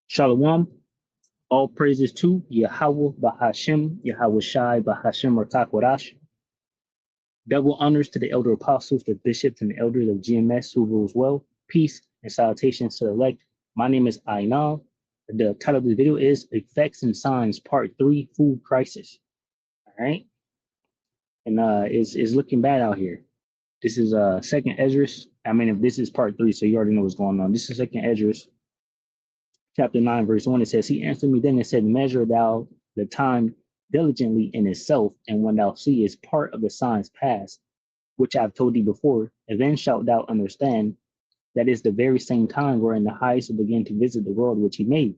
Shalom. All praises to Yahweh Bahashem, Yahweh Shai Bahashem Ratakwadash. Double honors to the elder apostles, the bishops, and the elders of GMS who rules well. Peace and salutations to the elect. My name is Ainal. The title of the video is Effects and Signs Part 3 Food Crisis. All right. And it's looking bad out here. This is second Esdras. I mean, if this is part 3, so you already know what's going on. This is second Esdras, chapter 9, verse 1. It says, He answered me then and said, Measure thou the time diligently in itself, and when thou seest part of the signs past, which I have told thee before, and then shalt thou understand that is the very same time wherein the highest will begin to visit the world which he made.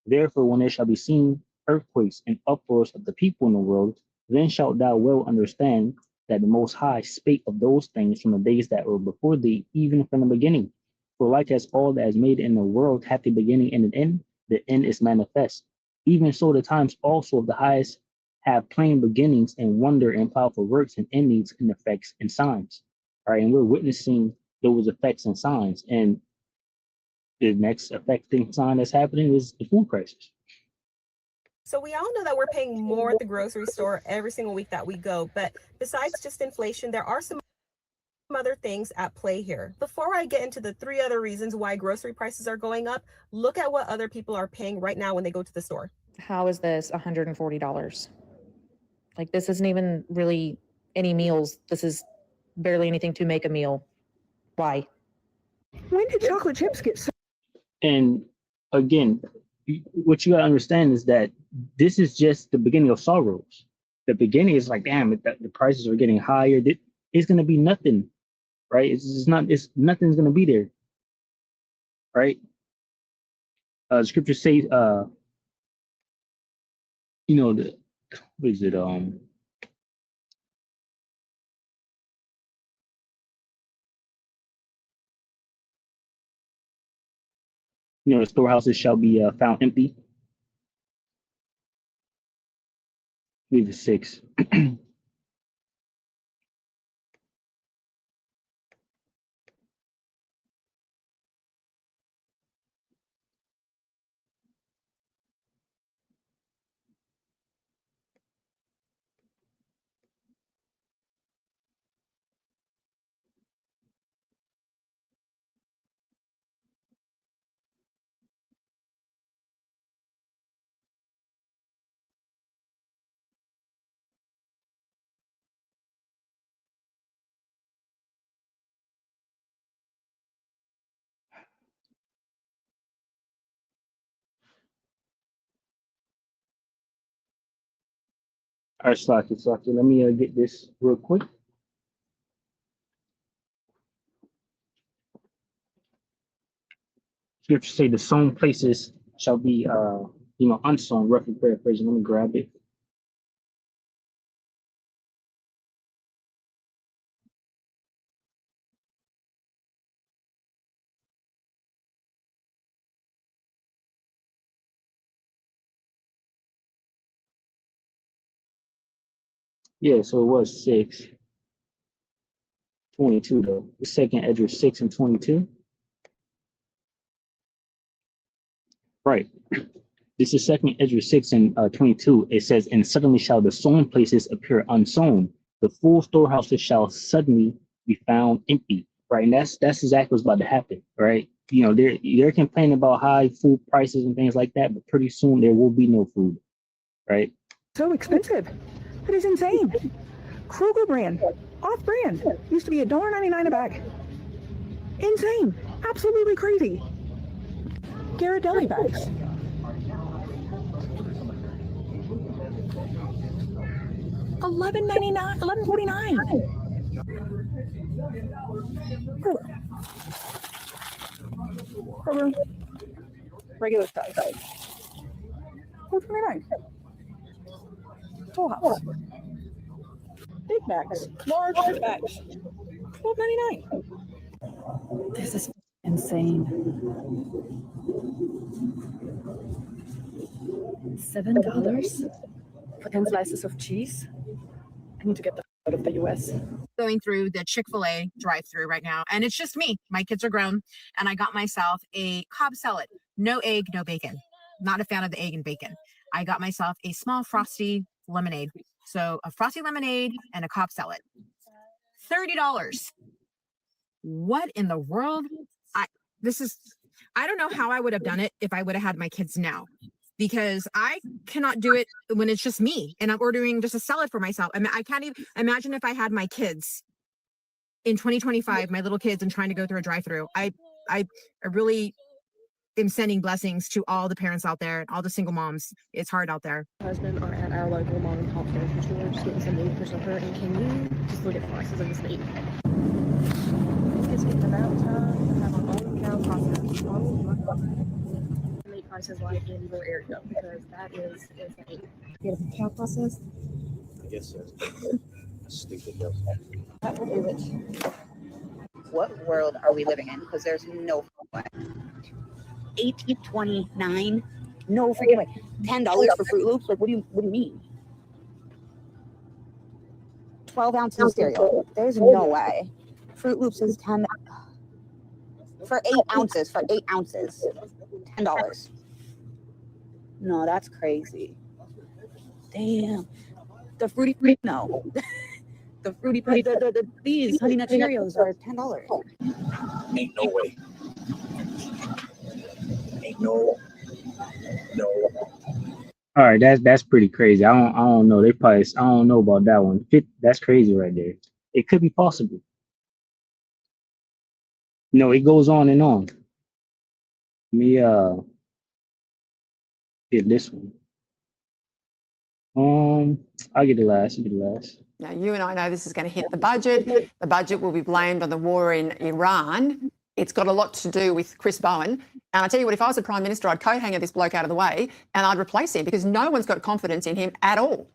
Therefore, when there shall be seen earthquakes and uproars of the people in the world, then shalt thou well understand that the Most High spake of those things from the days that were before thee, even from the beginning. For like as all that is made in the world hath a beginning and an end, the end is manifest. Even so the times also of the highest have plain beginnings and wonder and powerful works and endings and effects and signs. All right, and we're witnessing those effects and signs. And the next affecting sign that's happening is the food crisis. So we all know that we're paying more at the grocery store every single week that we go, but besides just inflation, there are some other things at play here. Before I get into the 3 other reasons why grocery prices are going up, look at what other people are paying right now when they go to the store. How is this $140? Like, this isn't even really any meals. This is barely anything to make a meal. Why? When did chocolate chips get so? And again, what you gotta understand is that this is just the beginning of sorrows. The beginning is like, damn, the prices are getting higher. It's gonna be nothing, right? It's nothing's gonna be there, right? Scripture says, what is it? The storehouses shall be found empty. I believe it's 6. All right, Slocky. Let me get this real quick. Scripture say the sown places shall be, unsown, roughly paraphrasing. Let me grab it. Yeah, so it was 6:22 though. The second Esdras 6:22. Right. This is second Esdras 6:22. It says, and suddenly shall the sown places appear unsown. The full storehouses shall suddenly be found empty. Right. And that's exactly what's about to happen. Right. They're complaining about high food prices and things like that, but pretty soon there will be no food. Right. So expensive. That is insane. Kroger brand, off brand, used to be $1.99 a bag. Insane. Absolutely crazy. Ghirardelli bags. $11.99, $11.49. Kroger. Regular size. $4.29. Full house. Big bags, large bags, $12.99. This is insane. $7 for 10 slices of cheese? I need to get the out of the US. Going through the Chick-fil-A drive-through right now, and it's just me. My kids are grown, and I got myself a Cobb salad. No egg, no bacon. not a fan of the egg and bacon. I got myself a small frosty lemonade. So a frosty lemonade and a Cobb salad. $30. What in the world? I don't know how I would have done it if I would have had my kids now, because I cannot do it when it's just me and I'm ordering just a salad for myself. I can't even imagine if I had my kids in 2025, my little kids, and trying to go through a drive-through. I really am sending blessings to all the parents out there and all the single moms. It's hard out there. Husband are at our local mom and pop grocery store just getting some meat for supper. And can you just look at the prices of this meat? It's getting about time to have our own cow process. Meat prices like in your area, because that is insane. Get a cow process. I guess so. Stupid though. That will do it. What world are we living in? Because there's no way. $18.29. No freaking way. $10 for Fruit Loops? Like, what do you mean? 12 ounces of cereal. There's no way. Fruit Loops is 10 for 8 ounces. For 8 ounces, $10. No, that's crazy. Damn. The fruity no. The fruity these Honey Nut Cheerios are $10. Ain't no way. Ain't no. All right, that's pretty crazy. I don't know. I don't know about that one. That's crazy right there. It could be possible. No, it goes on and on. Let me get this one. I'll get the last. Now, you and I know this is going to hit the budget. The budget will be blamed on the war in Iran. It's got a lot to do with Chris Bowen. And I tell you what, if I was the Prime Minister, I'd coat hanger this bloke out of the way and I'd replace him, because no one's got confidence in him at all.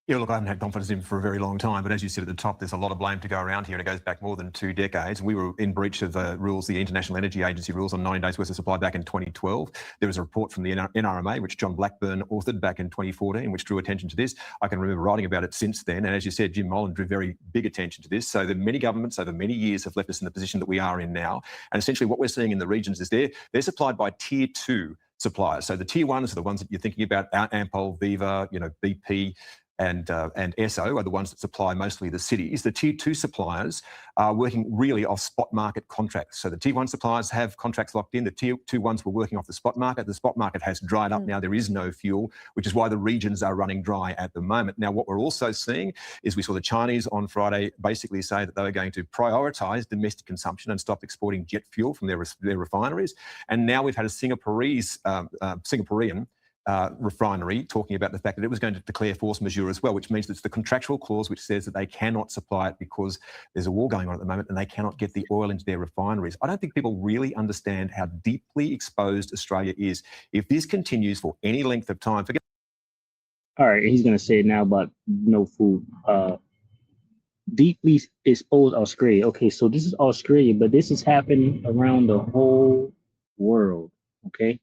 Yeah, look, I haven't had confidence in him for a very long time, but as you said at the top, there's a lot of blame to go around here, and it goes back more than 2 decades. We were in breach of the rules, the International Energy Agency rules, on 90 days worth of supply back in 2012. There was a report from the NRMA, which John Blackburn authored back in 2014, which drew attention to this. I can remember writing about it since then, and as you said, Jim Molan drew very big attention to this. So the many governments over many years have left us in the position that we are in now, and essentially what we're seeing in the regions is they're supplied by tier 2 suppliers. So the tier 1s are the ones that you're thinking about, Ampol, Viva, BP, and Esso are the ones that supply mostly the cities. The tier 2 suppliers are working really off spot market contracts. So the tier 1 suppliers have contracts locked in. The tier 2 ones were working off the spot market. The spot market has dried up now. There is no fuel, which is why the regions are running dry at the moment. Now, what we're also seeing is we saw the Chinese on Friday basically say that they were going to prioritise domestic consumption and stop exporting jet fuel from their refineries. And now we've had a Singaporean refinery talking about the fact that it was going to declare force majeure as well, which means it's the contractual clause which says that they cannot supply it because there's a war going on at the moment and they cannot get the oil into their refineries. I don't think people really understand how deeply exposed Australia is. If this continues for any length of time, forget. All right, he's gonna say it now about no food. Deeply exposed Australia. Okay, so this is Australia, but this is happening around the whole world. Okay.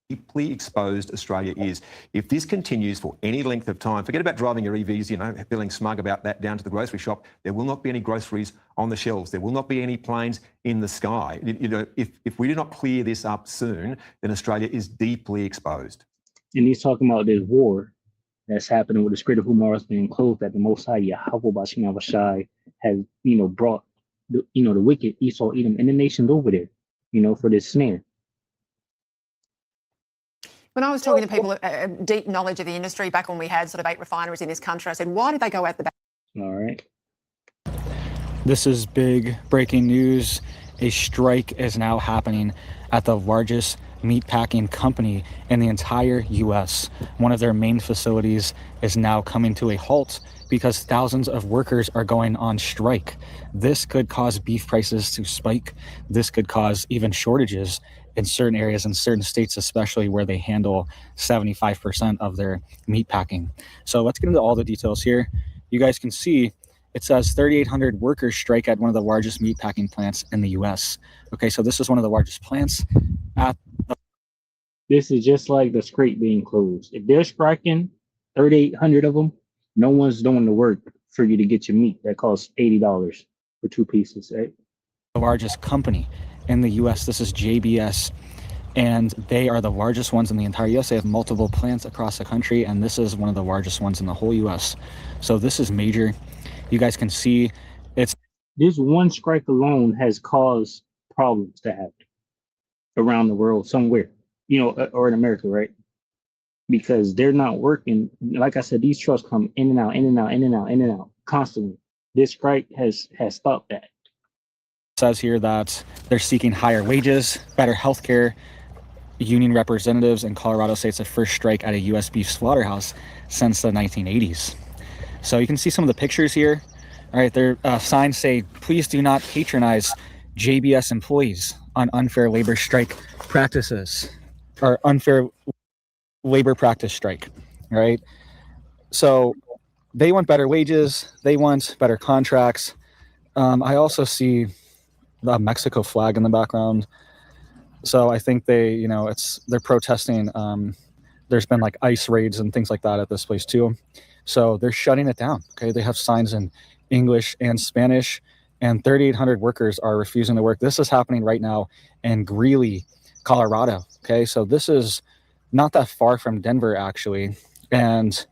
Deeply exposed Australia is. If this continues for any length of time, forget about driving your EVs, feeling smug about that down to the grocery shop. There will not be any groceries on the shelves. There will not be any planes in the sky. If we do not clear this up soon, then Australia is deeply exposed. And he's talking about this war that's happening with the Strait of Hormuz being closed, that the Most High Yahweh Bashim Avashai has, brought the wicked Esau, Edom, and the nations over there, for this snare. When I was talking to people, deep knowledge of the industry, back when we had sort of 8 refineries in this country, I said, why did they go out the back? All right. This is big breaking news. A strike is now happening at the largest meatpacking company in the entire U.S. One of their main facilities is now coming to a halt because thousands of workers are going on strike. This could cause beef prices to spike. This could cause even shortages in certain areas, in certain states, especially where they handle 75% of their meat packing. So let's get into all the details here. You guys can see it says 3,800 workers strike at one of the largest meat packing plants in the US. Okay, so this is one of the largest plants. This is just like the Strait being closed. If they're striking, 3,800 of them, no one's doing the work for you to get your meat. That costs $80 for 2 pieces, right? The largest company in the US. This is JBS and they are the largest ones in the entire US. They have multiple plants across the country, and this is one of the largest ones in the whole US. So this is major. You guys can see it's This one strike alone has caused problems to happen around the world somewhere, or in America, right? Because they're not working. Like I said, these trucks come in and out, in and out, in and out, in and out constantly. This strike has stopped that. says here that they're seeking higher wages, better health care. Union representatives in Colorado say it's the first strike at a US beef slaughterhouse since the 1980s. So you can see some of the pictures here. All right, their signs say, please do not patronize JBS employees on unfair labor strike practices, or unfair labor practice strike. All right, so they want better wages, they want better contracts. I also see the Mexico flag in the background. So I think they're protesting. There's been like ICE raids and things like that at this place too. So they're shutting it down. Okay, they have signs in English and Spanish, and 3,800 workers are refusing to work. This is happening right now in Greeley, Colorado. Okay, so this is not that far from Denver actually, and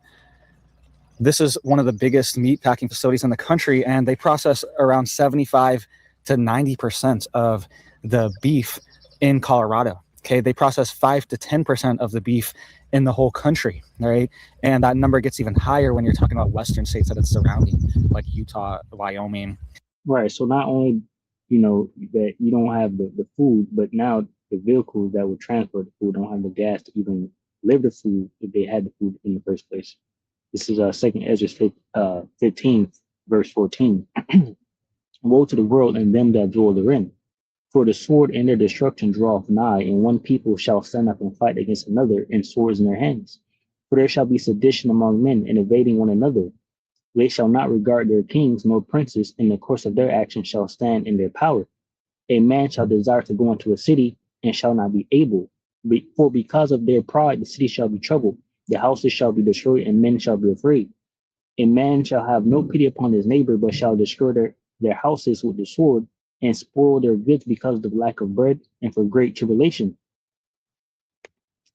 this is one of the biggest meat packing facilities in the country, and they process around 75 to 90% of the beef in Colorado. Okay, they process 5 to 10% of the beef in the whole country, right? And that number gets even higher when you're talking about western states that it's surrounding, like Utah, Wyoming. Right. So not only, that you don't have the food, but now the vehicles that would transport the food don't have the gas to even deliver the food if they had the food in the first place. This is 2 Ezra 15, verse 14. Woe to the world and them that dwell therein. For the sword and their destruction draweth nigh, and one people shall stand up and fight against another, and swords in their hands. For there shall be sedition among men, and invading one another. They shall not regard their kings nor princes, and the course of their action shall stand in their power. A man shall desire to go into a city, and shall not be able. For because of their pride the city shall be troubled, the houses shall be destroyed, and men shall be afraid. A man shall have no pity upon his neighbor, but shall destroy their houses with the sword, and spoil their goods because of the lack of bread and for great tribulation.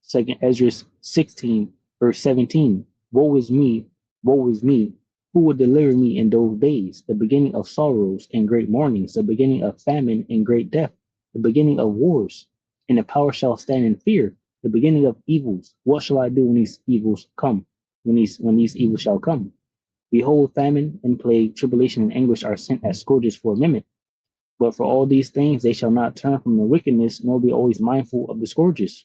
2 Ezra 16, verse 17. Woe is me, who will deliver me in those days, the beginning of sorrows and great mournings, the beginning of famine and great death, the beginning of wars, and the power shall stand in fear, the beginning of evils. What shall I do when these evils come? When these evils shall come? Behold, famine and plague, tribulation and anguish are sent as scourges for a moment. But for all these things they shall not turn from the wickedness, nor be always mindful of the scourges.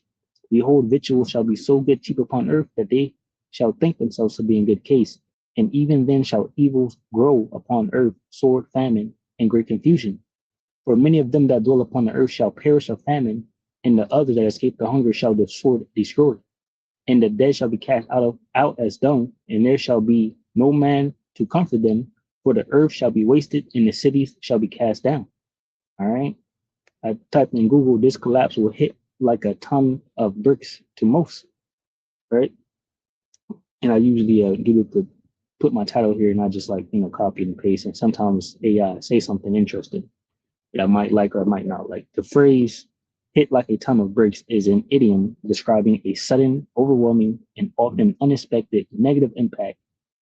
Behold, victuals shall be so good cheap upon earth that they shall think themselves to be in good case. And even then shall evils grow upon earth, sword, famine, and great confusion. For many of them that dwell upon the earth shall perish of famine, and the others that escape the hunger shall the sword destroy. And the dead shall be cast out as dung, and there shall be no man to comfort them, for the earth shall be wasted, and the cities shall be cast down. All right. I typed in Google, this collapse will hit like a ton of bricks to most, right? And I usually do it to put my title here, and I just copy and paste. And sometimes AI say something interesting that I might like or I might not like. The phrase hit like a ton of bricks is an idiom describing a sudden, overwhelming, and often unexpected negative impact,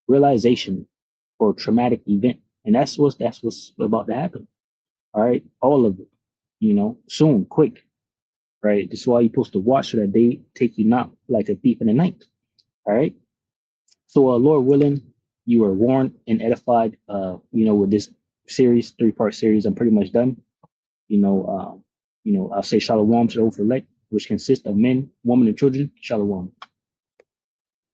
realization, or traumatic event. And that's what's about to happen. All right, all of it, soon, quick, right? This is why you're supposed to watch so that they take you not like a thief in the night. All right. So, Lord willing, you are warned and edified. With this series, 3-part series, I'm pretty much done. I'll say shalom to the elect, which consists of men, women, and children. Shalom.